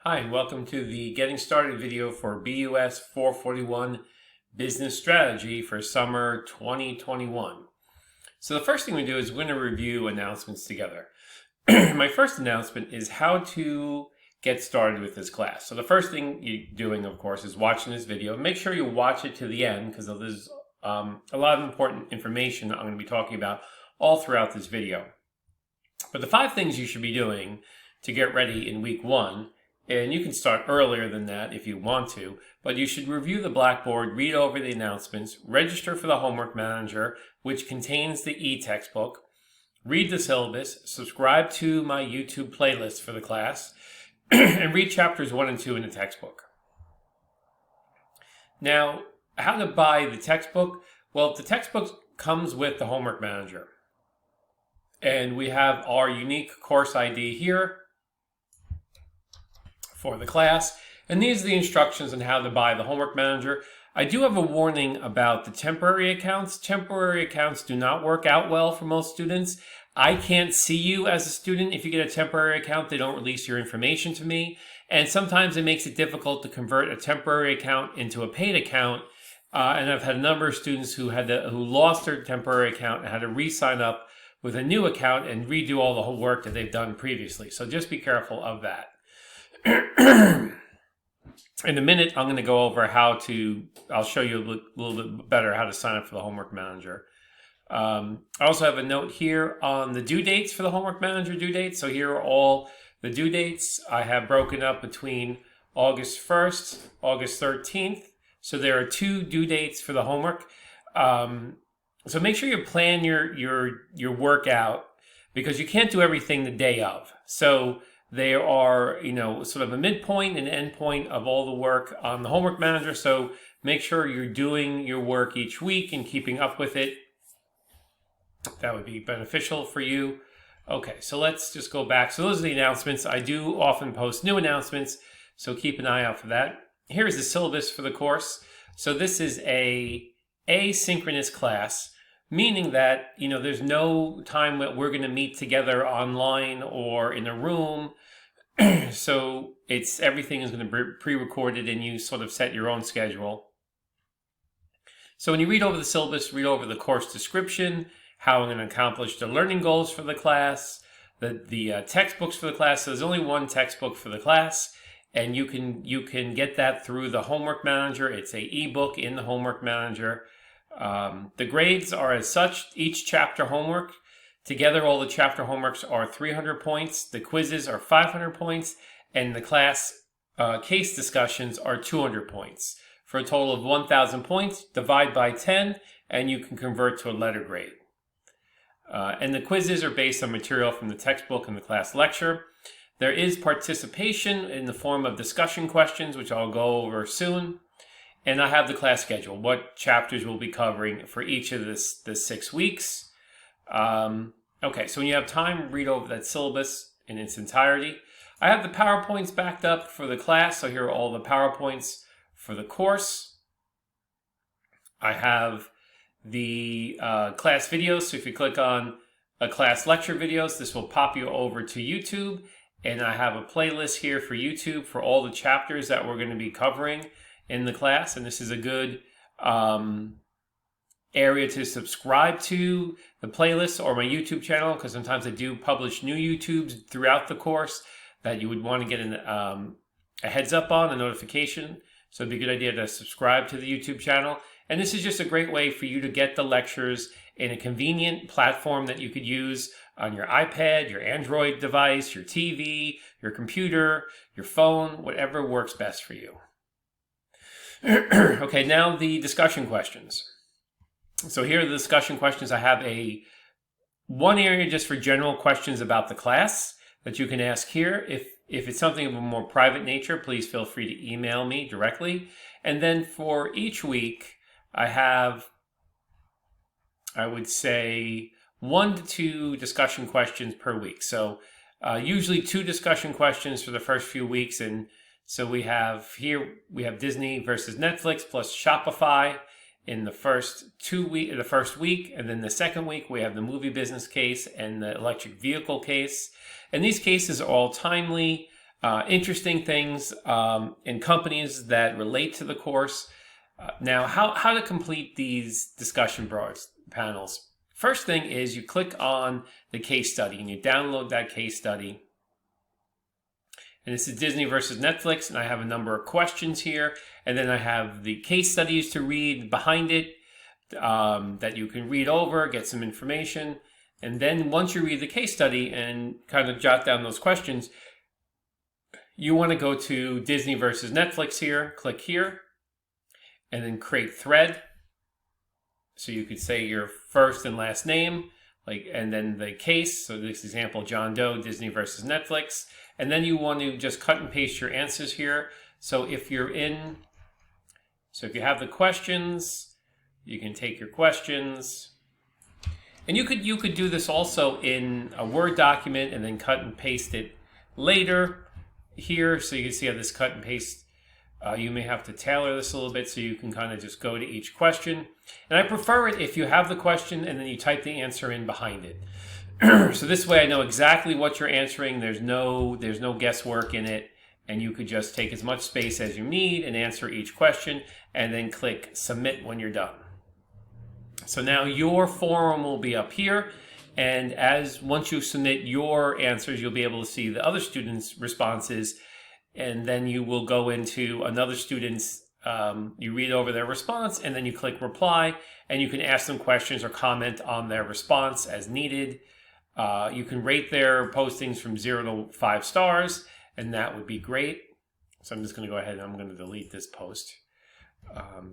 Hi, and welcome to the Getting Started video for BUS441 Business Strategy for Summer 2021. So the first thing we do is we're going to review announcements together. My first announcement is how to get started with this class. So the first thing you're doing, of course, is watching this video. Make sure you watch it to the end because there's a lot of important information that I'm going to be talking about all throughout this video. But the 5 things you should be doing to get ready in week 1, and you can start earlier than that if you want to, but you should review the Blackboard, read over the announcements, register for the Homework Manager, which contains the e-textbook, read the syllabus, subscribe to my YouTube playlist for the class, and read chapters 1 and 2 in the textbook. Now, how to buy the textbook? Well, the textbook comes with the Homework Manager. And we have our unique course ID here for the class, and these are the instructions on how to buy the Homework Manager. I do have a warning about the temporary accounts. Temporary accounts do not work out well for most students. I can't see you as a student. If you get a temporary account, they don't release your information to me, and sometimes it makes it difficult to convert a temporary account into a paid account. And I've had a number of students who lost their temporary account and had to re-sign up with a new account and redo all the whole work that they've done previously. So just be careful of that. In a minute, I'm going to go over I'll show you a little bit better how to sign up for the Homework Manager. I also have a note here on the due dates for the Homework Manager due dates. So here are all the due dates. I have broken up between August 1st, August 13th. So there are 2 due dates for the homework. So make sure you plan your work out, because you can't do everything the day of. So there are, sort of a midpoint and end point of all the work on the Homework Manager. So make sure you're doing your work each week and keeping up with it. That would be beneficial for you. Okay, so let's just go back. So those are the announcements. I do often post new announcements, so keep an eye out for that. Here's the syllabus for the course. So this is a asynchronous class, meaning that, there's no time that we're going to meet together online or in a room. So everything is going to be pre-recorded and you sort of set your own schedule. So when you read over the syllabus, read over the course description, how I'm going to accomplish the learning goals for the class, the textbooks for the class. So there's only one textbook for the class, and you can get that through the Homework Manager. It's an ebook in the Homework Manager. The grades are as such: each chapter homework. Together, all the chapter homeworks are 300 points. The quizzes are 500 points. And the class case discussions are 200 points. For a total of 1,000 points, divide by 10, and you can convert to a letter grade. And the quizzes are based on material from the textbook and the class lecture. There is participation in the form of discussion questions, which I'll go over soon. And I have the class schedule, what chapters we'll be covering for each of the 6 weeks. Okay, so when you have time, read over that syllabus in its entirety. I have the PowerPoints backed up for the class, so here are all the PowerPoints for the course. I have the class videos, so if you click on a class lecture videos, this will pop you over to YouTube. And I have a playlist here for YouTube for all the chapters that we're going to be covering in the class, and this is a good area to subscribe to the playlist or my YouTube channel, because sometimes I do publish new YouTubes throughout the course that you would want to get a heads up on, a notification. So it'd be a good idea to subscribe to the YouTube channel. And this is just a great way for you to get the lectures in a convenient platform that you could use on your iPad, your Android device, your TV, your computer, your phone, whatever works best for you. Okay, now the discussion questions. So here are the discussion questions. I have one area just for general questions about the class that you can ask here. If it's something of a more private nature, please feel free to email me directly. And then for each week, I have, I would say, 1 to 2 discussion questions per week. So usually 2 discussion questions for the first few weeks. And so we have Disney versus Netflix plus Shopify in the first week, and then the second week we have the movie business case and the electric vehicle case. And these cases are all timely. interesting things in companies that relate to the course. Now, how to complete these discussion boards panels. First thing is you click on the case study and you download that case study. And this is Disney versus Netflix, and I have a number of questions here. And then I have the case studies to read behind it that you can read over, get some information. And then once you read the case study and kind of jot down those questions, you want to go to Disney versus Netflix here, click here, and then create thread. So you could say your first and last name, and then the case. So this example, John Doe, Disney versus Netflix. And then you want to just cut and paste your answers here. So if you have the questions, you can take your questions. And you could do this also in a Word document and then cut and paste it later here. So you can see how this cut and paste, you may have to tailor this a little bit so you can kind of just go to each question. And I prefer it if you have the question and then you type the answer in behind it. So this way I know exactly what you're answering. There's no guesswork in it, and you could just take as much space as you need and answer each question and then click submit when you're done. So now your forum will be up here, and once you submit your answers, you'll be able to see the other students' responses, and then you will go into another student's, you read over their response, and then you click reply, and you can ask them questions or comment on their response as needed. You can rate their postings from 0 to 5 stars, and that would be great. So I'm just going to go ahead and I'm going to delete this post.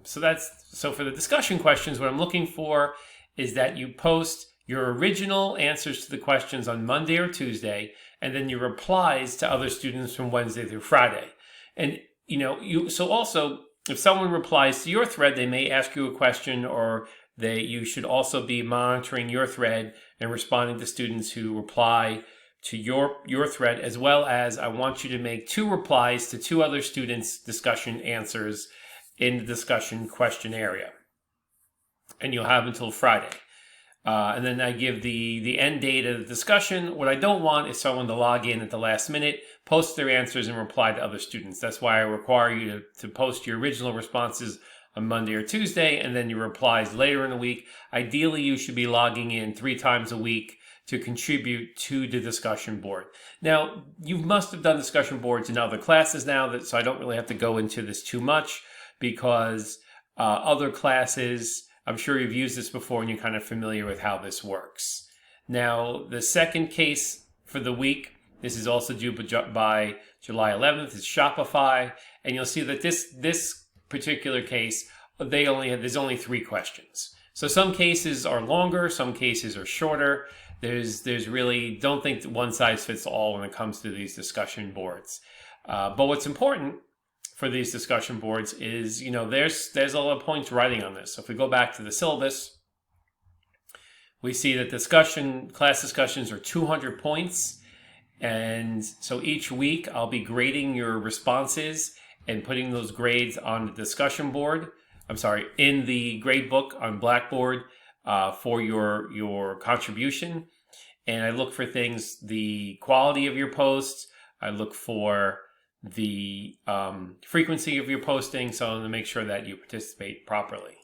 So for the discussion questions, what I'm looking for is that you post your original answers to the questions on Monday or Tuesday, and then your replies to other students from Wednesday through Friday. And so also if someone replies to your thread, they may ask you a question, or you should also be monitoring your thread and responding to students who reply to your thread, as well as I want you to make 2 replies to 2 other students' discussion answers in the discussion question area. And you'll have until Friday. And then I give the end date of the discussion. What I don't want is someone to log in at the last minute, post their answers, and reply to other students. That's why I require you to post your original responses on Monday or Tuesday, and then your replies later in the week. Ideally, you should be logging in 3 times a week to contribute to the discussion board. Now, you must have done discussion boards in other classes now, so I don't really have to go into this too much, because other classes, I'm sure you've used this before and you're kind of familiar with how this works. Now, the second case for the week, this is also due by July 11th, is Shopify, and you'll see that this particular case, there's only 3 questions. So some cases are longer, some cases are shorter. There's really, don't think that one size fits all when it comes to these discussion boards. But what's important for these discussion boards is, there's a lot of points writing on this. So if we go back to the syllabus, we see that class discussions are 200 points. And so each week I'll be grading your responses and putting those grades on the discussion board. In the grade book on Blackboard for your contribution. And I look for things, the quality of your posts. I look for the frequency of your posting, so to make sure that you participate properly.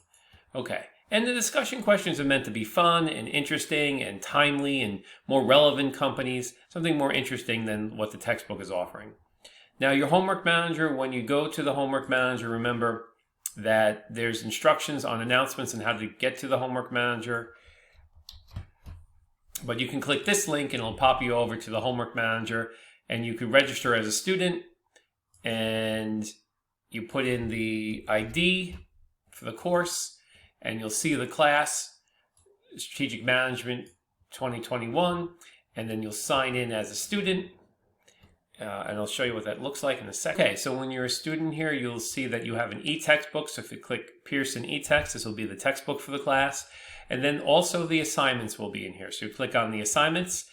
Okay, and the discussion questions are meant to be fun and interesting and timely and more relevant companies, something more interesting than what the textbook is offering. Now, your homework manager, when you go to the homework manager, remember that there's instructions on announcements and how to get to the homework manager. But you can click this link and it'll pop you over to the homework manager, and you can register as a student, and you put in the ID for the course, and you'll see the class, Strategic Management 2021, and then you'll sign in as a student. And I'll show you what that looks like in a second. Okay, so when you're a student here, you'll see that you have an e-textbook. So if you click Pearson eText, this will be the textbook for the class. And then also the assignments will be in here. So you click on the assignments.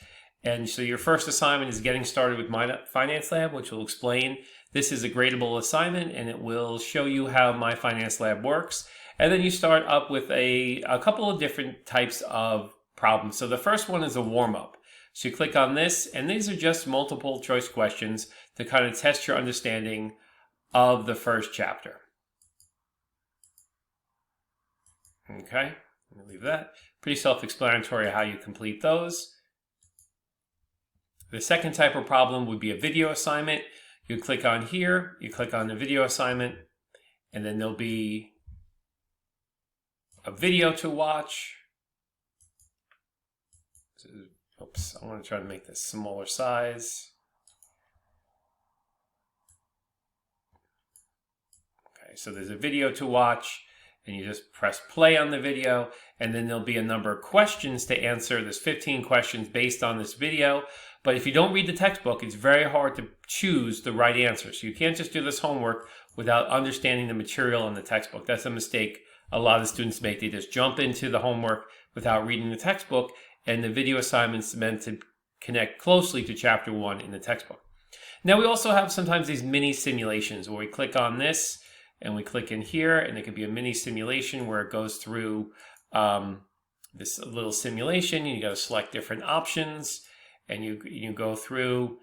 And so your first assignment is getting started with My Finance Lab, which will explain this is a gradable assignment, and it will show you how My Finance Lab works. And then you start up with a couple of different types of problems. So the first one is a warm-up. So you click on this, and these are just multiple choice questions to kind of test your understanding of the first chapter. Okay, I'm gonna leave that. Pretty self-explanatory how you complete those. The second type of problem would be a video assignment. You click on here, you click on the video assignment, and then there'll be a video to watch. Oops, I want to try to make this smaller size. Okay, so there's a video to watch, and you just press play on the video, and then there'll be a number of questions to answer. There's 15 questions based on this video, but if you don't read the textbook, it's very hard to choose the right answer. So you can't just do this homework without understanding the material in the textbook. That's a mistake a lot of students make. They just jump into the homework without reading the textbook, and the video assignment's meant to connect closely to chapter 1 in the textbook. Now we also have sometimes these mini simulations where we click on this and we click in here, and it could be a mini simulation where it goes through this little simulation. You got to select different options, and you go through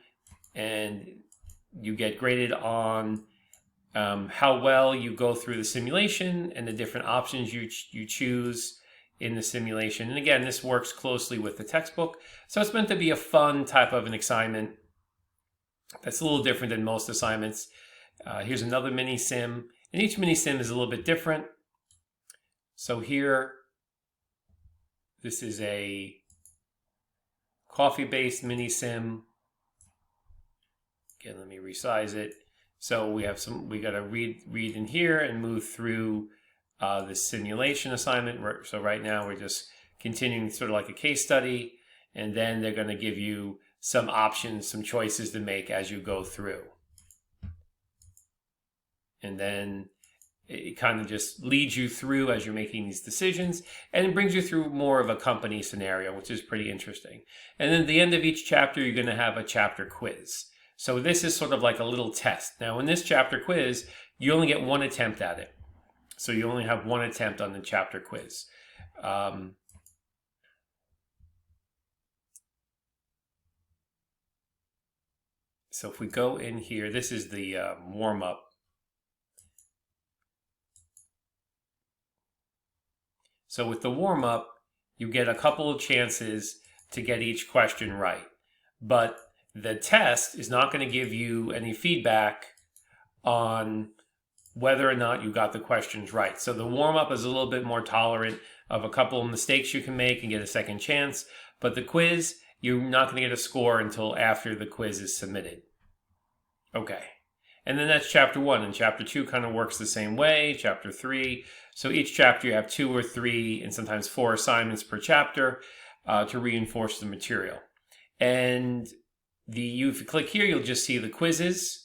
and you get graded on how well you go through the simulation and the different options you choose in the simulation. And again, this works closely with the textbook. So it's meant to be a fun type of an assignment that's a little different than most assignments. Here's another mini sim, and each mini sim is a little bit different. So here, this is a coffee-based mini sim. Again, let me resize it. So we got to read in here and move through this simulation assignment. So right now we're just continuing sort of like a case study, and then they're going to give you some options, some choices to make as you go through. And then it kind of just leads you through as you're making these decisions, and it brings you through more of a company scenario, which is pretty interesting. And then at the end of each chapter, you're going to have a chapter quiz. So this is sort of like a little test. Now in this chapter quiz, you only get one attempt at it. So you only have one attempt on the chapter quiz. So if we go in here, this is the warm-up. So with the warm-up, you get a couple of chances to get each question right. But the test is not going to give you any feedback on whether or not you got the questions right. So the warm-up is a little bit more tolerant of a couple of mistakes you can make and get a second chance. But the quiz, you're not going to get a score until after the quiz is submitted. Okay. And then that's chapter 1. And chapter 2 kind of works the same way. Chapter 3. So each chapter you have 2 or 3 and sometimes 4 assignments per chapter to reinforce the material. And if you click here, you'll just see the quizzes.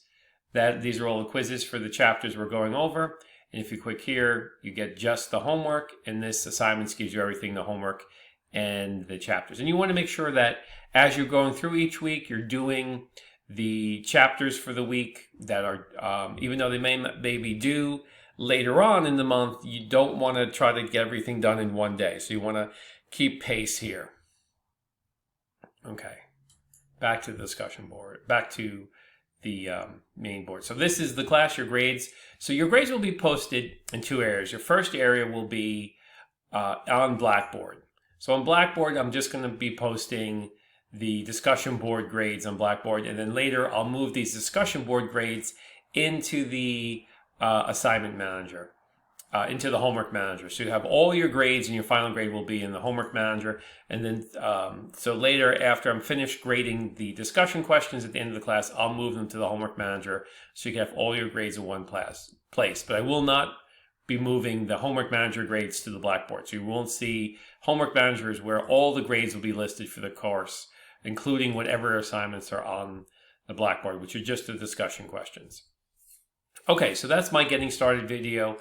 These are all the quizzes for the chapters we're going over. And if you click here, you get just the homework. And this assignments gives you everything, the homework and the chapters. And you want to make sure that as you're going through each week, you're doing the chapters for the week that are, even though they may be due later on in the month, you don't want to try to get everything done in one day. So you want to keep pace here. Okay. Back to the discussion board. Back to the main board. So this is the class, your grades. So your grades will be posted in 2 areas. Your first area will be on Blackboard. So on Blackboard, I'm just going to be posting the discussion board grades on Blackboard, and then later I'll move these discussion board grades into the assignment manager, into the homework manager. So you have all your grades, and your final grade will be in the homework manager. And then, so later, after I'm finished grading the discussion questions at the end of the class, I'll move them to the homework manager so you can have all your grades in one place. But I will not be moving the homework manager grades to the Blackboard. So you won't see homework managers where all the grades will be listed for the course, including whatever assignments are on the Blackboard, which are just the discussion questions. Okay, so that's my getting started video.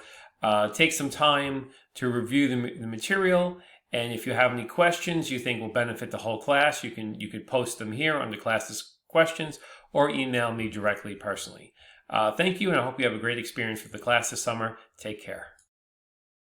Take some time to review the material, and if you have any questions you think will benefit the whole class, you could post them here under classes questions or email me directly personally. Thank you, and I hope you have a great experience with the class this summer. Take care.